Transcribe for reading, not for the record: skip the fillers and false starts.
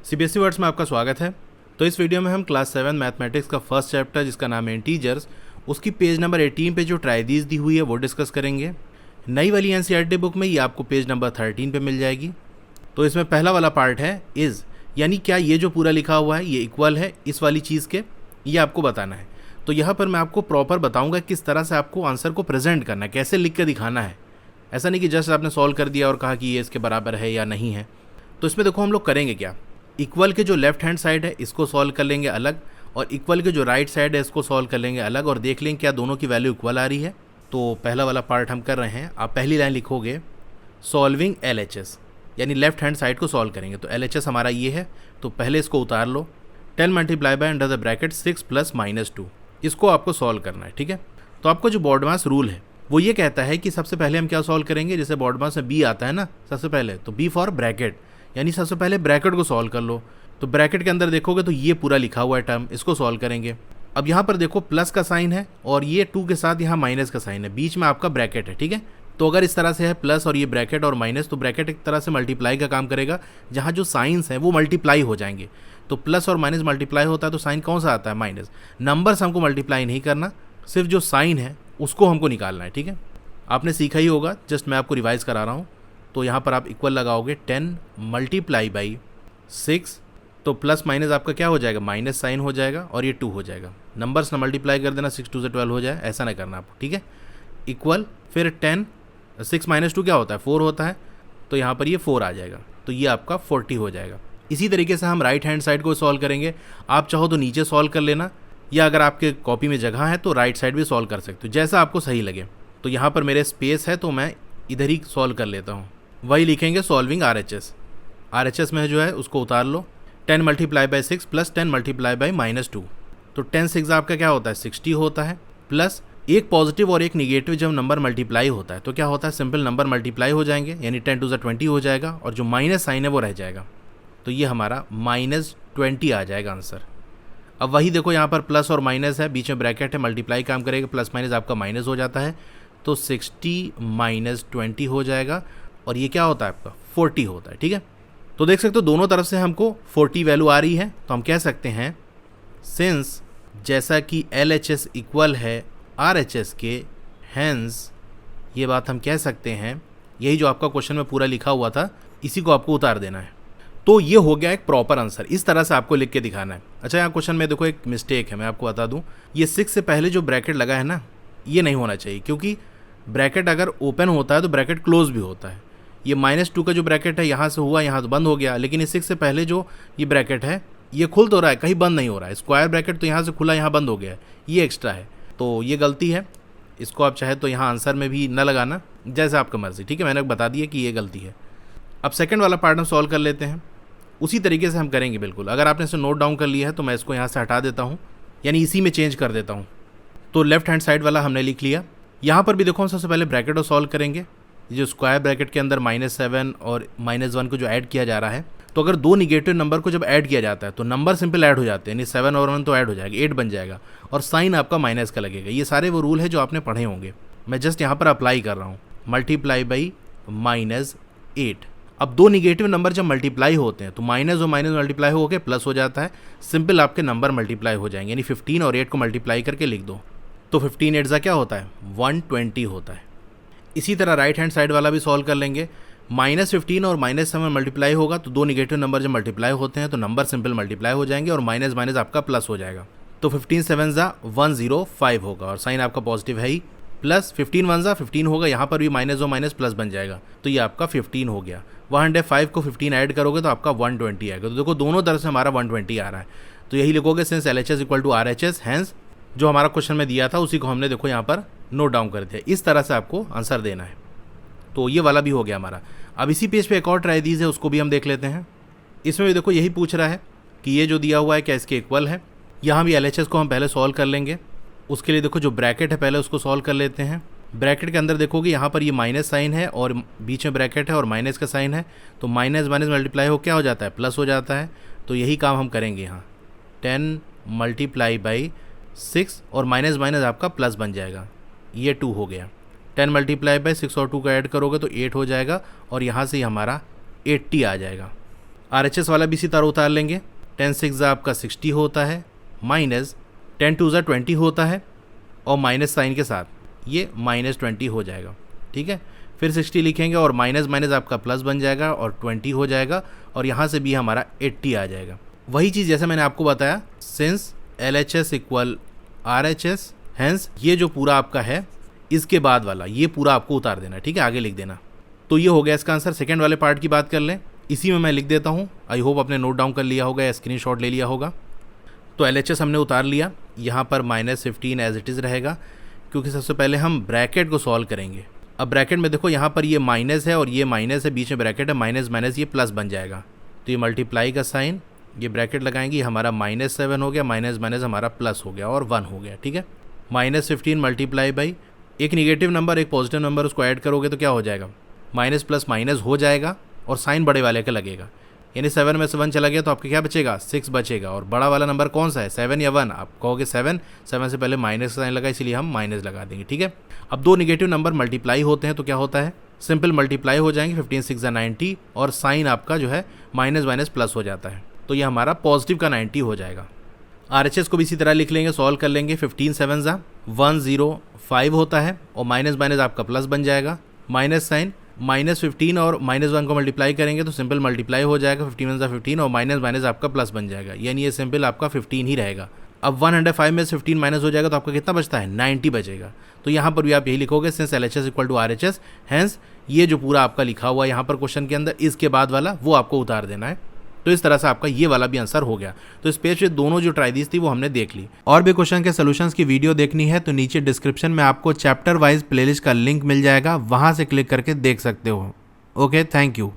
CBSE words में आपका स्वागत है। तो इस वीडियो में हम क्लास 7 मैथमेटिक्स का फर्स्ट चैप्टर जिसका नाम है इंटीजर्स, उसकी पेज नंबर 18 पे जो ट्राइदीज दी हुई है वो डिस्कस करेंगे। नई वाली एनसीईआरटी बुक में ये आपको पेज नंबर 13 पे मिल जाएगी। तो इसमें पहला वाला पार्ट है इज़, यानी क्या ये जो पूरा लिखा हुआ है ये इक्वल है इस वाली चीज़ के, ये आपको बताना है। तो यहाँ पर मैं आपको प्रॉपर बताऊँगा किस तरह से आपको आंसर को प्रेजेंट करना है, कैसे लिख के दिखाना है। ऐसा नहीं कि जस्ट आपने सॉल्व कर दिया और कहा कि ये इसके बराबर है या नहीं है। तो इसमें देखो हम लोग करेंगे क्या, इक्वल के जो लेफ्ट हैंड साइड है इसको सॉल्व कर लेंगे अलग, और इक्वल के जो राइट साइड है इसको सॉल्व कर लेंगे अलग, और देख लेंगे क्या दोनों की वैल्यू इक्वल आ रही है। तो पहला वाला पार्ट हम कर रहे हैं। आप पहली लाइन लिखोगे सॉल्विंग LHS, यानी लेफ्ट हैंड साइड को सॉल्व करेंगे। तो LHS हमारा ये है, तो पहले इसको उतार लो। 10 multiply by under the bracket 6 plus -2, इसको आपको सॉल्व करना है, ठीक है। तो आपको जो बॉडमास रूल है वो ये कहता है कि सबसे पहले हम क्या सॉल्व करेंगे, जैसे बॉडमास में B आता है ना सबसे पहले, तो B फॉर ब्रैकेट, यानी सबसे पहले ब्रैकेट को सॉल्व कर लो। तो ब्रैकेट के अंदर देखोगे तो ये पूरा लिखा हुआ है टर्म, इसको सॉल्व करेंगे। अब यहाँ पर देखो प्लस का साइन है और ये 2 के साथ यहाँ माइनस का साइन है, बीच में आपका ब्रैकेट है, ठीक है। तो अगर इस तरह से है प्लस और ये ब्रैकेट और माइनस, तो ब्रैकेट एक तरह से मल्टीप्लाई का काम करेगा, जहाँ जो साइंस हैं वो मल्टीप्लाई हो जाएंगे। तो प्लस और माइनस मल्टीप्लाई होता है तो साइन कौन सा आता है, माइनस। नंबर्स हमको मल्टीप्लाई नहीं करना, सिर्फ जो साइन है उसको हमको निकालना है, ठीक है। आपने सीखा ही होगा, जस्ट मैं आपको रिवाइज करा रहा हूँ। तो यहाँ पर आप इक्वल लगाओगे 10 मल्टीप्लाई बाई 6, तो प्लस माइनस आपका क्या हो जाएगा, माइनस साइन हो जाएगा और ये 2 हो जाएगा। नंबर्स ना मल्टीप्लाई कर देना, 6 2 से 12 हो जाए, ऐसा ना करना आपको, ठीक है। इक्वल फिर 10, 6 - 2 क्या होता है, 4 होता है, तो यहाँ पर ये 4 आ जाएगा, तो ये आपका 40 हो जाएगा। इसी तरीके से हम राइट हैंड साइड को सॉल्व करेंगे। आप चाहो तो नीचे सॉल्व कर लेना, या अगर आपके कॉपी में जगह है तो राइट साइड भी सॉल्व कर सकते हो, जैसा आपको सही लगे। तो यहाँ पर मेरे स्पेस है तो मैं इधर ही सॉल्व कर लेता हूँ। वही लिखेंगे सॉल्विंग RHS में जो है उसको उतार लो। 10 multiply by 6 plus 10 multiply by -2, तो 10 6 आपका क्या होता है, 60 होता है। प्लस एक पॉजिटिव और एक निगेटिव जब नंबर मल्टीप्लाई होता है तो क्या होता है, सिंपल नंबर मल्टीप्लाई हो जाएंगे, यानी 10 2 20 हो जाएगा, और जो माइनस साइन है वो रह जाएगा। तो ये हमारा -20 आ जाएगा आंसर। अब वही देखो यहाँ पर प्लस और माइनस है, बीच में ब्रैकेट है, मल्टीप्लाई काम करेगा, प्लस माइनस आपका माइनस हो जाता है, तो 60 - 20 हो जाएगा, और ये क्या होता है आपका 40 होता है, ठीक है। तो देख सकते हो दोनों तरफ से हमको 40 वैल्यू आ रही है। तो हम कह सकते हैं सिंस, जैसा कि LHS इक्वल है RHS के, हैंस ये बात हम कह सकते हैं, यही जो आपका क्वेश्चन में पूरा लिखा हुआ था इसी को आपको उतार देना है। तो ये हो गया एक प्रॉपर आंसर, इस तरह से आपको लिख के दिखाना है। अच्छा, यहाँ क्वेश्चन में देखो एक मिस्टेक है, मैं आपको बता दूँ। ये 6 से पहले जो ब्रैकेट लगा है ना, ये नहीं होना चाहिए, क्योंकि ब्रैकेट अगर ओपन होता है तो ब्रैकेट क्लोज भी होता है। ये -2 का जो ब्रैकेट है यहाँ से हुआ, यहाँ तो बंद हो गया, लेकिन इस 6 से पहले जो ये ब्रैकेट है ये खुल तो रहा है, कहीं बंद नहीं हो रहा है। स्क्वायर ब्रैकेट तो यहाँ से खुला, यहाँ बंद हो गया है, ये एक्स्ट्रा है, तो ये गलती है। इसको आप चाहे तो यहाँ आंसर में भी न लगाना, जैसे आपका मर्जी, ठीक है। मैंने बता दिया कि ये गलती है। अब सेकेंड वाला पार्ट हम सॉल्व कर लेते हैं, उसी तरीके से हम करेंगे बिल्कुल। अगर आपने इसे नोट डाउन कर लिया है तो मैं इसको यहाँ से हटा देता हूँ, यानी इसी में चेंज कर देता हूँ। तो लेफ्ट हैंड साइड वाला हमने लिख लिया। यहाँ पर भी देखो हम सबसे पहले ब्रैकेट को सॉल्व करेंगे। जो स्क्वायर ब्रैकेट के अंदर -7 और -1 को जो ऐड किया जा रहा है, तो अगर दो निगेटिव नंबर को जब ऐड किया जाता है तो नंबर सिंपल ऐड हो जाते हैं, यानी 7 और 1 तो ऐड हो जाएगा, 8 बन जाएगा, और साइन आपका माइनस का लगेगा। ये सारे वो रूल है जो आपने पढ़े होंगे, मैं जस्ट यहाँ पर अप्लाई कर रहा हूँ। Multiply by -8। अब दो निगेटिव नंबर जब मल्टीप्लाई होते हैं तो माइनस और माइनस मल्टीप्लाई होकर प्लस हो जाता है, सिंपल आपके नंबर मल्टीप्लाई हो जाएंगे, यानी 15 और 8 को मल्टीप्लाई करके लिख दो, तो 15 8 क्या होता है, 120 होता है। इसी तरह राइट हैंड साइड वाला भी सॉल्व कर लेंगे। -15 और -7 मल्टीप्लाई होगा, तो दो निगेटिव नंबर जब मल्टीप्लाई होते हैं तो नंबर सिंपल मल्टीप्लाई हो जाएंगे, और माइनस माइनस आपका प्लस हो जाएगा, तो 15 7 105 होगा, और साइन आपका पॉजिटिव है ही। प्लस 15 1 15 होगा, यहाँ पर भी माइनस और माइनस प्लस बन जाएगा, तो ये आपका 15 हो गया। 105 को 15 ऐड करोगे तो आपका 120 आएगा। तो देखो दोनों तरफ से हमारा 120 आ रहा है, तो यही लिखोगे since LHS equal to RHS, hence जो हमारा क्वेश्चन में दिया था उसी को हमने देखो यहाँ पर नोट डाउन कर दिया। इस तरह से आपको आंसर देना है। तो ये वाला भी हो गया हमारा। अब इसी पेज पे एक और ट्राइदीज है, उसको भी हम देख लेते हैं। इसमें भी देखो यही पूछ रहा है कि ये जो दिया हुआ है क्या इसके इक्वल है। यहाँ भी LHS को हम पहले सॉल्व कर लेंगे। उसके लिए देखो जो ब्रैकेट है पहले उसको सॉल्व कर लेते हैं। ब्रैकेट के अंदर देखोगे यहाँ पर ये माइनस साइन है और बीच में ब्रैकेट है और माइनस का साइन है, तो माइनस माइनस मल्टीप्लाई हो क्या हो जाता है, प्लस हो जाता है। तो यही काम हम करेंगे यहाँ। 10 मल्टीप्लाई बाई 6 और माइनस माइनस आपका प्लस बन जाएगा, ये 2 हो गया। 10 मल्टीप्लाई बाई 6 और 2 का ऐड करोगे तो 8 हो जाएगा, और यहाँ से हमारा 80 आ जाएगा। RHS वाला भी इसी तरह उतार लेंगे। 10 6 आपका 60 होता है, माइनस 10 2 20 होता है और माइनस साइन के साथ ये -20 हो जाएगा। ठीक है, फिर 60 लिखेंगे और माइनस माइनस आपका प्लस बन जाएगा और 20 हो जाएगा और यहाँ से भी हमारा 80 आ जाएगा। वही चीज़ जैसे मैंने आपको बताया, since LHS equal RHS, hence ये जो पूरा आपका है इसके बाद वाला ये पूरा आपको उतार देना है। ठीक है, आगे लिख देना। तो ये हो गया इसका आंसर। सेकंड वाले पार्ट की बात कर लें, इसी में मैं लिख देता हूँ। आई होप आपने नोट डाउन कर लिया होगा या स्क्रीनशॉट ले लिया होगा। तो LHS हमने उतार लिया, यहाँ पर -15 एज इट इज़ रहेगा, क्योंकि सबसे पहले हम ब्रैकेट को सॉल्व करेंगे। अब ब्रैकेट में देखो यहाँ पर ये माइनस है और ये माइनस है, बीच में ब्रैकेट है, माइनस माइनस ये प्लस बन जाएगा। तो ये मल्टीप्लाई का साइन, ये ब्रैकेट लगाएंगे, हमारा -7 हो गया, माइनस माइनस हमारा प्लस हो गया और 1 हो गया। ठीक है, -15 मल्टीप्लाई बाई एक निगेटिव नंबर एक पॉजिटिव नंबर, उसको ऐड करोगे तो क्या हो जाएगा, माइनस प्लस माइनस हो जाएगा और साइन बड़े वाले का लगेगा, यानी 7 में से 1 चला गया तो आपके क्या बचेगा, 6 बचेगा। और बड़ा वाला नंबर कौन सा है, 7 या 1? आप कहोगे 7 से पहले माइनस साइन लगा, इसलिए हम माइनस लगा देंगे। ठीक है, अब दो निगेटिव नंबर मल्टीप्लाई होते हैं तो क्या होता है, सिंपल मल्टीप्लाई हो जाएंगे, 15 6 90 और साइन आपका जो है माइनस माइनस प्लस हो जाता है, तो ये हमारा पॉजिटिव का 90 हो जाएगा। RHS को भी इसी तरह लिख लेंगे, सॉल्व कर लेंगे। 15 7 105 होता है और माइनस माइनस आपका प्लस बन जाएगा, माइनस साइन -15 और -1 को मल्टीप्लाई करेंगे तो सिंपल मल्टीप्लाई हो जाएगा, 15 1 15 और माइनस माइनस आपका प्लस बन जाएगा, यानी ये सिंपल आपका 15 ही रहेगा। अब 105 में से 15 माइनस हो जाएगा तो आपका कितना बचता है, 90 बचेगा। तो यहाँ पर भी आप यही लिखोगे, since LHS equal to RHS, hence ये जो पूरा आपका लिखा हुआ है यहाँ पर क्वेश्चन के अंदर, इसके बाद वाला वो आपको उतार देना है। तो इस तरह से आपका ये वाला भी आंसर हो गया। तो इस पेज पे दोनों जो ट्राइदीज थी वो हमने देख ली। और भी क्वेश्चन के सॉल्यूशंस की वीडियो देखनी है तो नीचे डिस्क्रिप्शन में आपको चैप्टर वाइज प्लेलिस्ट का लिंक मिल जाएगा, वहां से क्लिक करके देख सकते हो। Okay, thank you.